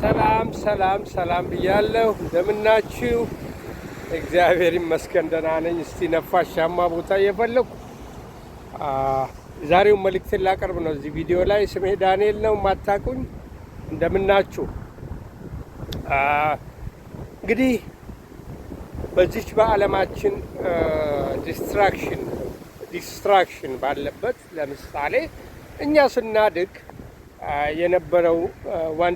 ሰላም ሰላም ሰላም ብያለሁ። እንደምናችሁ? እግዚአብሔር ይመስገን ደህና ነኝ። እስቲ ነፋሻማ ቦታ እየፈለኩ ዛሬው መልእክት ላቀርብ ነው እዚህ ቪዲዮ ላይ። ስሜ ዳንኤል ነው። ማታቁኝ እንደምናችሁ? እንግዲህ በዚች በዓለማችን ዲስትራክሽን ባለበት፣ ለምሳሌ እኛ ስናድግ የነበረው ዋን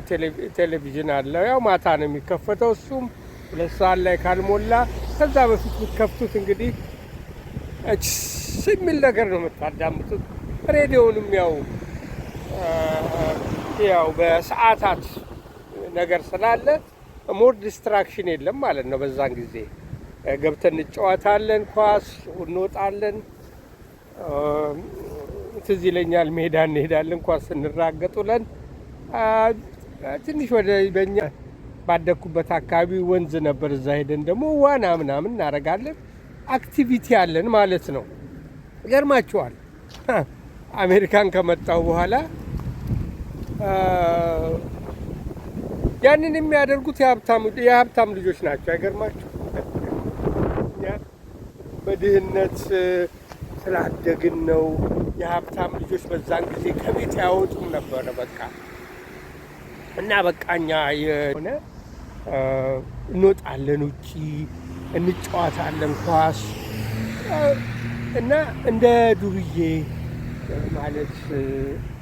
ቴሌቪዥን አለ። ያው ማታ ነው የሚከፈተው። እሱም 2 ሰዓት ላይ ካልሞላ ከዛ በፊት የምትከፍቱት እንግዲህ የሚል ነገር ነው የምታዳምጡት። ሬዲዮንም ያው በሰዓታት ነገር ስላለ ሞር ዲስትራክሽን የለም ማለት ነው። በዛን ጊዜ ገብተን እንጫወታለን፣ ኳስ እንወጣለን። ትዝ ይለኛል ሜዳ እንሄዳለን ኳስ እንራገጡለን። ትንሽ ወደ በኛ ባደኩበት አካባቢ ወንዝ ነበር። እዛ ሄደን ደግሞ ዋና ምናምን እናደርጋለን። አክቲቪቲ አለን ማለት ነው። ይገርማችኋል፣ አሜሪካን ከመጣሁ በኋላ ያንን የሚያደርጉት የሀብታም ልጆች ናቸው። አይገርማችሁ? በድህነት ስላደግን ነው። የሀብታም ልጆች በዛን ጊዜ ከቤት ያወጡም ነበረ። በቃ እና በቃኛ የሆነ እንወጣለን፣ ውጪ እንጫወታለን ኳስ እና እንደ ዱርዬ ማለት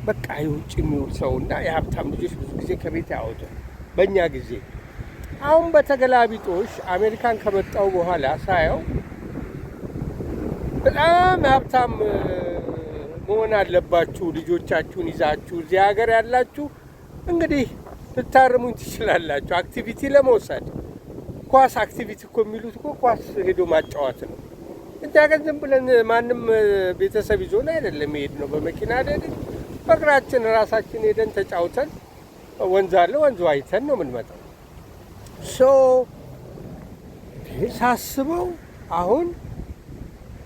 በቃ የውጭ የሚውል ሰው እና የሀብታም ልጆች ብዙ ጊዜ ከቤት ያወጡ በእኛ ጊዜ። አሁን በተገላቢጦሽ አሜሪካን ከመጣው በኋላ ሳየው በጣም ሀብታም መሆን አለባችሁ ልጆቻችሁን ይዛችሁ። እዚህ ሀገር ያላችሁ እንግዲህ ልታርሙኝ ትችላላችሁ። አክቲቪቲ ለመውሰድ ኳስ አክቲቪቲ እኮ የሚሉት እኮ ኳስ ሄዶ ማጫወት ነው። እዚያ ግን ዝም ብለን ማንም ቤተሰብ ይዞን አይደለም ሄድ ነው። በመኪና ሄደን በእግራችን ራሳችን ሄደን ተጫውተን ወንዝ አለ ወንዙ አይተን ነው የምንመጣው። ሳስበው አሁን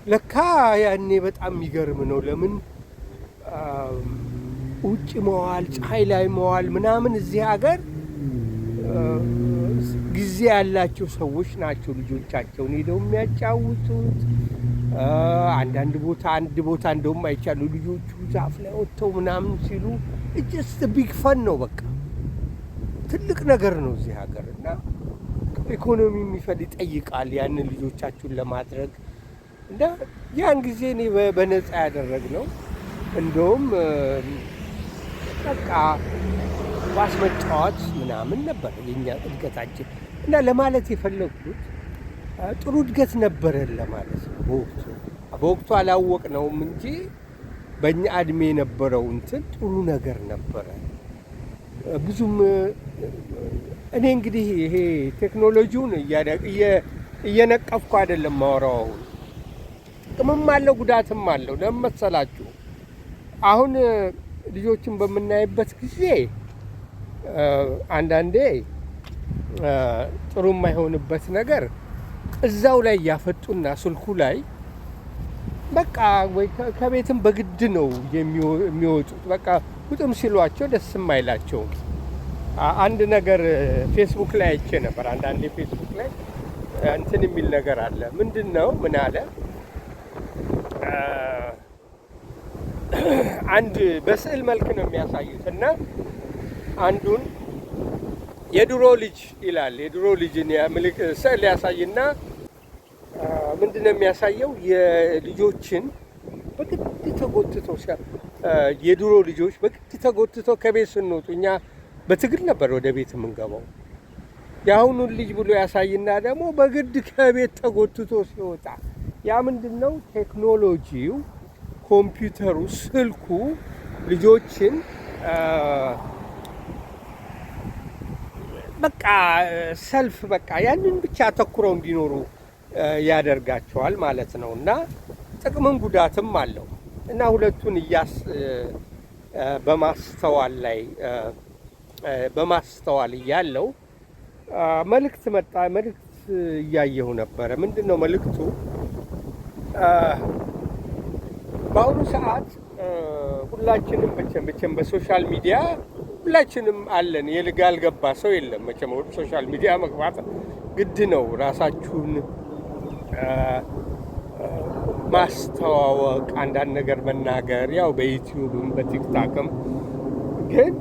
ለካ ያኔ በጣም የሚገርም ነው። ለምን ውጭ መዋል፣ ፀሐይ ላይ መዋል ምናምን እዚህ ሀገር ጊዜ ያላቸው ሰዎች ናቸው ልጆቻቸውን ሄደው የሚያጫውቱት። አንድ ቦታ እንደውም አይቻሉ ልጆቹ ዛፍ ላይ ወጥተው ምናምን ሲሉ ጀስት ቢግ ፈን ነው። በቃ ትልቅ ነገር ነው እዚህ ሀገር እና ኢኮኖሚ ይጠይቃል ያንን ልጆቻችሁን ለማድረግ እና ያን ጊዜ እኔ በነፃ ያደረግነው እንደውም በቃ ኳስ መጫወት ምናምን ነበር የኛ እድገታችን። እና ለማለት የፈለጉት ጥሩ እድገት ነበረን ለማለት ነው። በወቅቱ አላወቅነውም እንጂ በእኛ እድሜ የነበረው እንትን ጥሩ ነገር ነበረ። ብዙም እኔ እንግዲህ ይሄ ቴክኖሎጂውን እየነቀፍኩ አይደለም ማወራው። ጥቅምም አለው ጉዳትም አለው። ለምን መሰላችሁ? አሁን ልጆችን በምናይበት ጊዜ አንዳንዴ ጥሩ የማይሆንበት ነገር እዛው ላይ ያፈጡና ስልኩ ላይ በቃ ወይ ከቤትም በግድ ነው የሚወጡት። በቃ ውጥም ሲሏቸው ደስም አይላቸውም። አንድ ነገር ፌስቡክ ላይ አይቼ ነበር። አንዳንዴ ፌስቡክ ላይ እንትን የሚል ነገር አለ። ምንድን ነው? ምን አለ? አንድ በስዕል መልክ ነው የሚያሳዩት እና አንዱን የድሮ ልጅ ይላል። የድሮ ልጅን ስዕል ያሳይና ምንድን ነው የሚያሳየው? የልጆችን በግድ ተጎትተው የድሮ ልጆች በግድ ተጎትተው ከቤት ስንወጡ እኛ በትግል ነበር ወደ ቤት የምንገባው። የአሁኑን ልጅ ብሎ ያሳይና ደግሞ በግድ ከቤት ተጎትቶ ሲወጣ ያ ምንድን ነው? ቴክኖሎጂው፣ ኮምፒውተሩ፣ ስልኩ ልጆችን በቃ ሰልፍ በቃ ያንን ብቻ አተኩረው እንዲኖሩ ያደርጋቸዋል ማለት ነው። እና ጥቅምም ጉዳትም አለው እና ሁለቱን በማስተዋል እያለው መልእክት መጣ። መልእክት እያየሁ ነበረ። ምንድን ነው መልእክቱ? በአሁኑ ሰዓት ሁላችንም መቼም በሶሻል ሚዲያ ሁላችንም አለን። ያልገባ ሰው የለም መቼም። ሶሻል ሚዲያ መግባት ግድ ነው። ራሳችሁን ማስተዋወቅ፣ አንዳንድ ነገር መናገር፣ ያው በዩቲዩብም በቲክታክም። ግን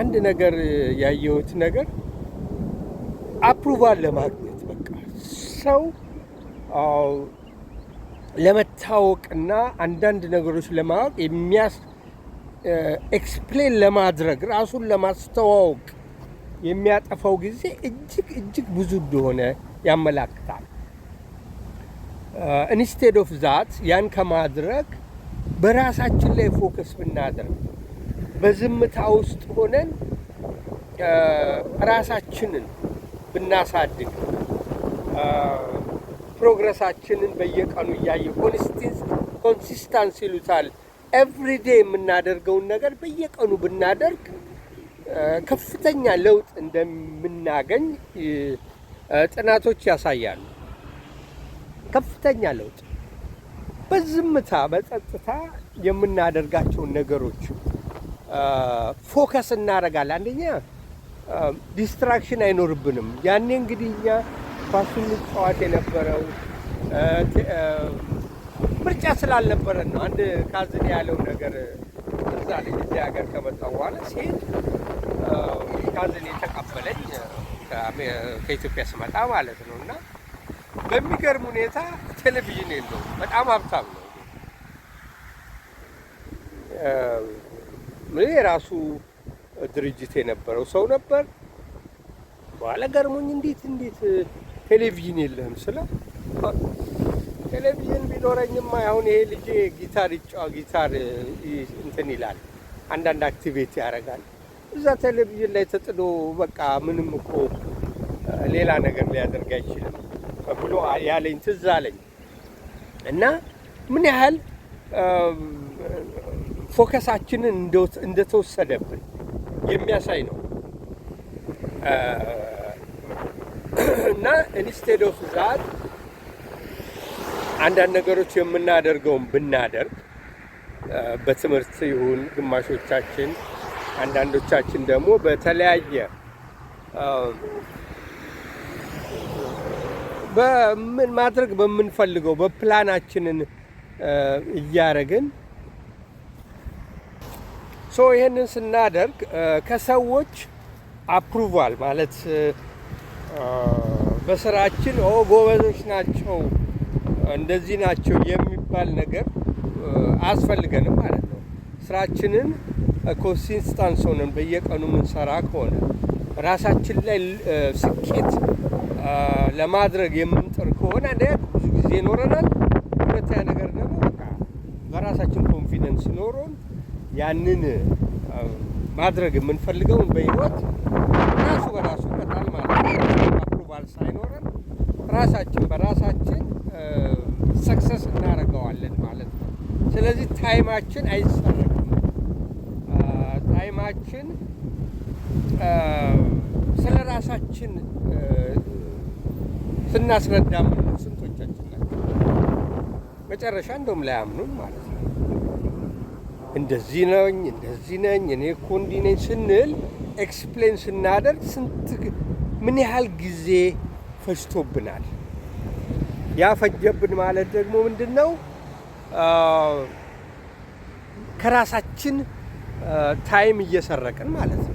አንድ ነገር ያየሁት ነገር አፕሩቫል ለማግኘት በቃ ሰው ለመታወቅና አንዳንድ ነገሮች ለማወቅ ኤክስፕሌን ለማድረግ ራሱን ለማስተዋወቅ የሚያጠፋው ጊዜ እጅግ እጅግ ብዙ እንደሆነ ያመላክታል። ኢንስቴድ ኦፍ ዛት ያን ከማድረግ በራሳችን ላይ ፎከስ ብናደርግ፣ በዝምታ ውስጥ ሆነን ራሳችንን ብናሳድግ፣ ፕሮግረሳችንን በየቀኑ እያየ ኮንሲስታንስ ይሉታል፣ ኤቭሪዴ የምናደርገውን ነገር በየቀኑ ብናደርግ ከፍተኛ ለውጥ እንደምናገኝ ጥናቶች ያሳያሉ። ከፍተኛ ለውጥ በዝምታ በጸጥታ የምናደርጋቸውን ነገሮች ፎከስ እናደርጋለን። አንደኛ ዲስትራክሽን አይኖርብንም። ያኔ እንግዲህ እኛ ኳሱን ጨዋታ የነበረው ምርጫ ስላልነበረን ነው። አንድ ካዝን ያለው ነገር እዛ ልጅ እዚህ ሀገር ከመጣሁ በኋላ ሲሄድ ካዝን የተቀበለኝ ከኢትዮጵያ ስመጣ ማለት ነው። እና በሚገርም ሁኔታ ቴሌቪዥን የለውም። በጣም ሀብታም ነው። የራሱ ድርጅት የነበረው ሰው ነበር። በኋላ ገርሞኝ እንዴት ቴሌቪዥን የለህም ስለ ቴሌቪዥን ቢኖረኝማ አሁን ይሄ ልጄ ጊታር እንትን ይላል፣ አንዳንድ አክቲቪቲ ያደርጋል። እዛ ቴሌቪዥን ላይ ተጥዶ በቃ ምንም እኮ ሌላ ነገር ሊያደርግ አይችልም ብሎ ያለኝ ትዝ አለኝ። እና ምን ያህል ፎከሳችንን እንደተወሰደብን የሚያሳይ ነው። እና ኢንስቴድ ኦፍ ዛት አንዳንድ ነገሮች የምናደርገውን ብናደርግ፣ በትምህርት ይሁን ግማሾቻችን፣ አንዳንዶቻችን ደግሞ በተለያየ በምን ማድረግ በምንፈልገው በፕላናችንን እያረግን ይህንን ስናደርግ ከሰዎች አፕሩቫል ማለት በስራችን ጎበዞች ናቸው እንደዚህ ናቸው የሚባል ነገር አያስፈልገንም ማለት ነው። ስራችንን ኮንሲስተንስ ሆነን በየቀኑ የምንሰራ ከሆነ ራሳችን ላይ ስኬት ለማድረግ የምንጥር ከሆነ ብዙ ጊዜ ይኖረናል። ሁለተኛ ነገር ደግሞ በቃ በራሳችን ኮንፊደንስ ኖሮን ያንን ማድረግ የምንፈልገውን በህይወት ራሱ በራሱ ይመጣል ማለት ነው። አፕሩቫል ሳይኖረን ራሳችን በራሳችን ሰክሰስ እናደርገዋለን ማለት ነው። ስለዚህ ታይማችን አይሰረቅም። ታይማችን ስለ ራሳችን ስናስረዳ ስንቶቻችን ናቸው መጨረሻ እንደውም ላያምኑን ማለት ነው። እንደዚህ ነኝ እኔ እኮ እንዲህ ነኝ ስንል ኤክስፕሌን ስናደርግ ምን ያህል ጊዜ ፈጅቶብናል። ያ ፈጀብን ማለት ደግሞ ምንድን ነው? ከራሳችን ታይም እየሰረቅን ማለት ነው።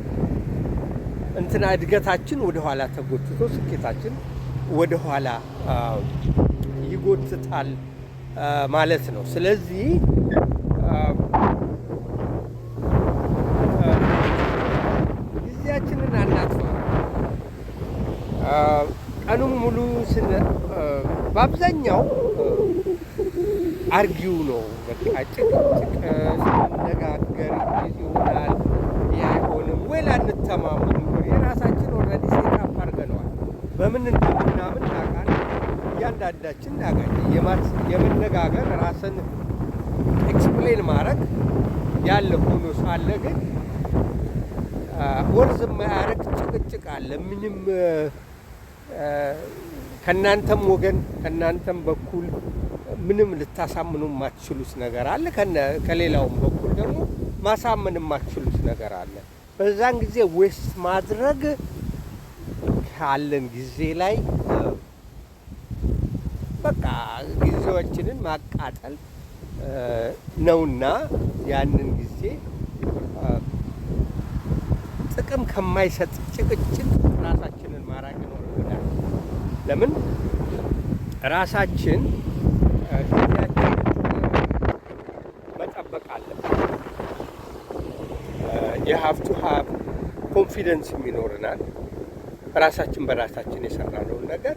እድገታችን ወደኋላ ተጎትቶ ስኬታችን ወደኋላ ይጎትታል ማለት ነው። ስለዚህ ጊዜያችንን አናጥፋ። ቀኑን ሙሉ በአብዛኛው አርጊው ነው። በቃ ጭቅጭቅ ስንነጋገር ይሆናል። ይህ አይሆንም ወይ ላንተማመን የራሳችን ኦልሬዲ ሴታፕ አድርገነዋል። በምን እንደምናምን እናውቃለን። እያንዳንዳችን እናውቃለን። የመነጋገር ራስን ኤክስፕሌን ማድረግ ያለ ሆኖ ሳለ ግን ወርዝ የማያደርግ ጭቅጭቅ አለ። ምንም ከእናንተም ወገን ከእናንተም በኩል ምንም ልታሳምኑ የማትችሉት ነገር አለ። ከሌላውም በኩል ደግሞ ማሳመን የማትችሉት ነገር አለ። በዛን ጊዜ ዌስት ማድረግ ካለን ጊዜ ላይ በቃ ጊዜያችንን ማቃጠል ነውና ያንን ጊዜ ጥቅም ከማይሰጥ ጭቅጭቅ ራሳችንን ማራቅ ይኖርብናል። ለምን ራሳችን ጊዜያችንን መጠበቅ አለብን። የሀብቱ ኮንፊደንስም ይኖረናል ራሳችን በራሳችን የሰራነውን ነገር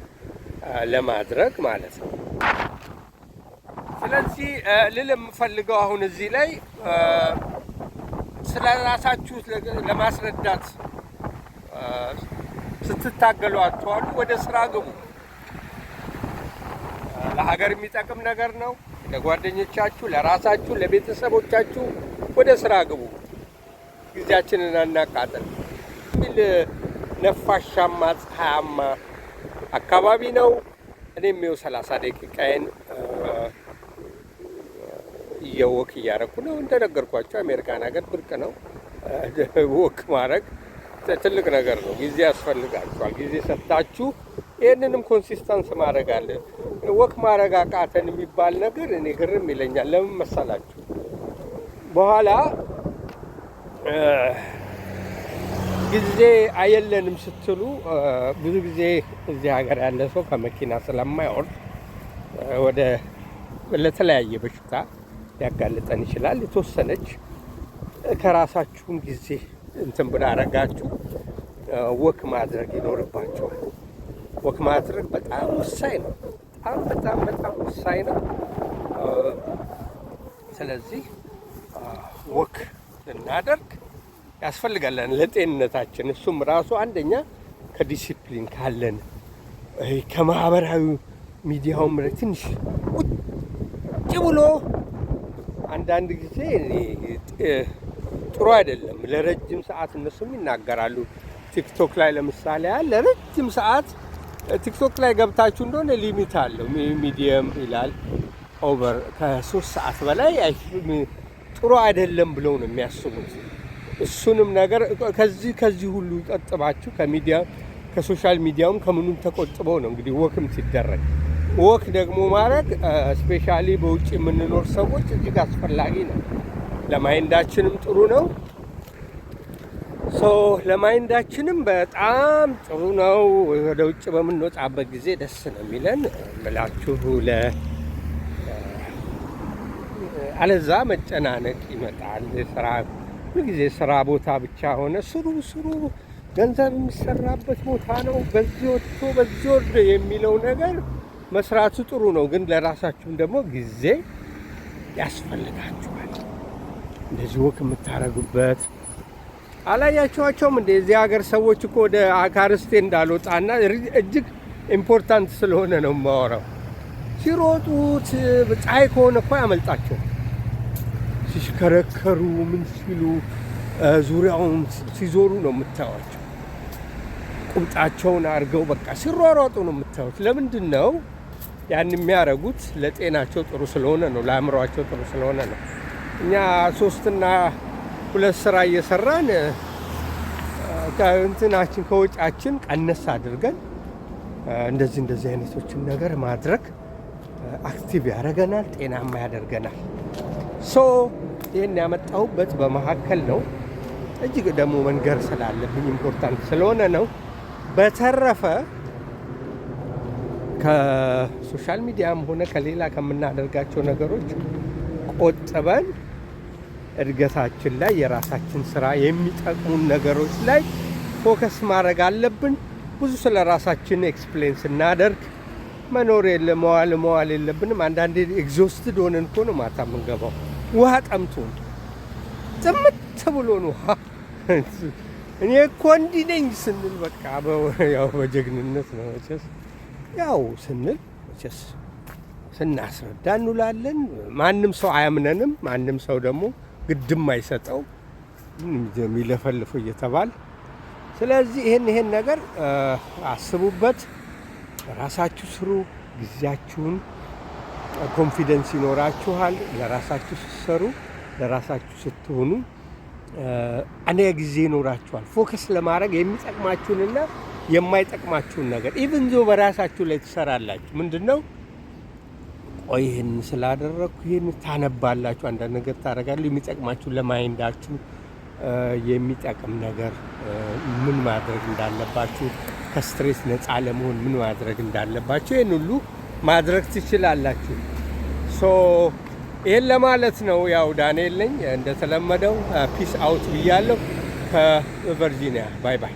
ለማድረግ ማለት ነው። ስለዚህ ልል የምፈልገው አሁን እዚህ ላይ ስለ ራሳችሁ ለማስረዳት ስትታገሉ አትዋሉ። ወደ ስራ ግቡ። ለሀገር የሚጠቅም ነገር ነው። ለጓደኞቻችሁ፣ ለራሳችሁ፣ ለቤተሰቦቻችሁ ወደ ስራ ግቡ። ጊዜያችንን አናቃጥል። ነፋሻማ ፀሐያማ አካባቢ ነው። እኔም ይኸው 30 ደቂቃዬን እየወክ እያደረኩ ነው። እንደነገርኳቸው አሜሪካን ሀገር ብርቅ ነው ወክ ማድረግ፣ ትልቅ ነገር ነው። ጊዜ ያስፈልጋችኋል። ጊዜ ሰጥታችሁ ይህንንም ኮንሲስተንስ ማድረግ አለ። ወክ ማድረግ አቃተን የሚባል ነገር እኔ ግርም ይለኛል። ለምን መሰላችሁ? በኋላ ጊዜ አየለንም ስትሉ ብዙ ጊዜ እዚህ ሀገር ያለ ሰው ከመኪና ስለማይወርድ ወደ ለተለያየ በሽታ ሊያጋልጠን ይችላል። የተወሰነች ከራሳችሁም ጊዜ እንትን ብላረጋችሁ ወክ ማድረግ ይኖርባቸዋል። ወክ ማድረግ በጣም ወሳኝ ነው። በጣም ወሳኝ ነው። ስለዚህ ወክ ልናደርግ ያስፈልጋለን ለጤንነታችን። እሱም ራሱ አንደኛ ከዲሲፕሊን ካለን ከማህበራዊ ሚዲያውም ትንሽ ቁጭ ብሎ አንዳንድ ጊዜ ጥሩ አይደለም። ለረጅም ሰዓት እነሱም ይናገራሉ። ቲክቶክ ላይ ለምሳሌ ያለ ለረጅም ሰዓት ቲክቶክ ላይ ገብታችሁ እንደሆነ ሊሚት አለው። ሚዲየም ይላል። ኦቨር ከ3 ሰዓት በላይ ጥሩ አይደለም ብለው ነው የሚያስቡት። እሱንም ነገር ከዚህ ሁሉ ይቆጥባችሁ ከሚዲያ ከሶሻል ሚዲያውም ከምኑም ተቆጥበው ነው እንግዲህ ወክም ሲደረግ። ወክ ደግሞ ማድረግ ስፔሻሊ በውጭ የምንኖር ሰዎች እጅግ አስፈላጊ ነው። ለማይንዳችንም ጥሩ ነው። ለማይንዳችንም በጣም ጥሩ ነው። ወደ ውጭ በምንወጣበት ጊዜ ደስ ነው የሚለን ምላችሁ። አለዛ መጨናነቅ ይመጣል። ስራ ሁልጊዜ ስራ ቦታ ብቻ ሆነ ስሩ ገንዘብ የሚሰራበት ቦታ ነው፣ በዚህ ወጥቶ በዚህ ወርድ የሚለው ነገር መስራቱ ጥሩ ነው። ግን ለራሳችሁም ደግሞ ጊዜ ያስፈልጋችኋል። እንደዚህ ወክ የምታረጉበት አላያችኋቸውም? እንደዚህ ሀገር ሰዎች እኮ ወደ አካርስቴ እንዳልወጣና እጅግ ኢምፖርታንት ስለሆነ ነው የማወራው። ሲሮጡት ፀሐይ ከሆነ እኮ ያመልጣቸው። ሲሽከረከሩ ምን ሲሉ ዙሪያውን ሲዞሩ ነው የምታዩቸው። ቁምጣቸውን አድርገው በቃ ሲሯሯጡ ነው የምታዩት። ለምንድን ነው ያን የሚያደርጉት? ለጤናቸው ጥሩ ስለሆነ ነው፣ ለአእምሯቸው ጥሩ ስለሆነ ነው። እኛ 3 እና 2 ስራ እየሰራን ከእንትናችን ከወጫችን ቀነስ አድርገን እንደዚህ አይነቶችን ነገር ማድረግ አክቲቭ ያደርገናል፣ ጤናማ ያደርገናል። ይህን ያመጣሁበት በመካከል ነው። እጅግ ደግሞ መንገር ስላለብኝ ኢምፖርታንት ስለሆነ ነው። በተረፈ ከሶሻል ሚዲያም ሆነ ከሌላ ከምናደርጋቸው ነገሮች ቆጥበን እድገታችን ላይ የራሳችን ስራ የሚጠቅሙን ነገሮች ላይ ፎከስ ማድረግ አለብን። ብዙ ስለ ራሳችን ኤክስፕሌን ስናደርግ መኖር መዋል የለብንም። አንዳንዴ ኤግዞስትድ ሆነን እኮ ነው ማታ የምንገባው። ውሃ ጠምቶን ጥምት ብሎን ውሃ እኔ እኮ እንዲህ ነኝ ስንል በቃ ያው በጀግንነት ነው ያው ስንል ስናስረዳ እንውላለን። ማንም ሰው አያምነንም። ማንም ሰው ደግሞ ግድም አይሰጠው የሚለፈልፉ እየተባል። ስለዚህ ይሄን ነገር አስቡበት። ራሳችሁ ስሩ። ጊዜያችሁን ኮንፊደንስ ይኖራችኋል። ለራሳችሁ ስትሰሩ፣ ለራሳችሁ ስትሆኑ አንደኛ ጊዜ ይኖራችኋል ፎከስ ለማድረግ የሚጠቅማችሁንና የማይጠቅማችሁን ነገር ኢቭን ዞ በራሳችሁ ላይ ትሰራላችሁ። ምንድነው ቆይ ይሄን ስላደረኩ ይሄን ታነባላችሁ፣ አንዳንድ ነገር ታደርጋላችሁ። የሚጠቅማችሁ ለማይንዳችሁ የሚጠቅም ነገር ምን ማድረግ እንዳለባችሁ፣ ከስትሬስ ነፃ ለመሆን ምን ማድረግ እንዳለባችሁ ይሄን ሁሉ ማድረግ ትችላላችሁ። ሶ ይሄን ለማለት ነው። ያው ዳንኤል ነኝ እንደተለመደው ፒስ አውት ብያለሁ ከቨርጂኒያ። ባይ ባይ።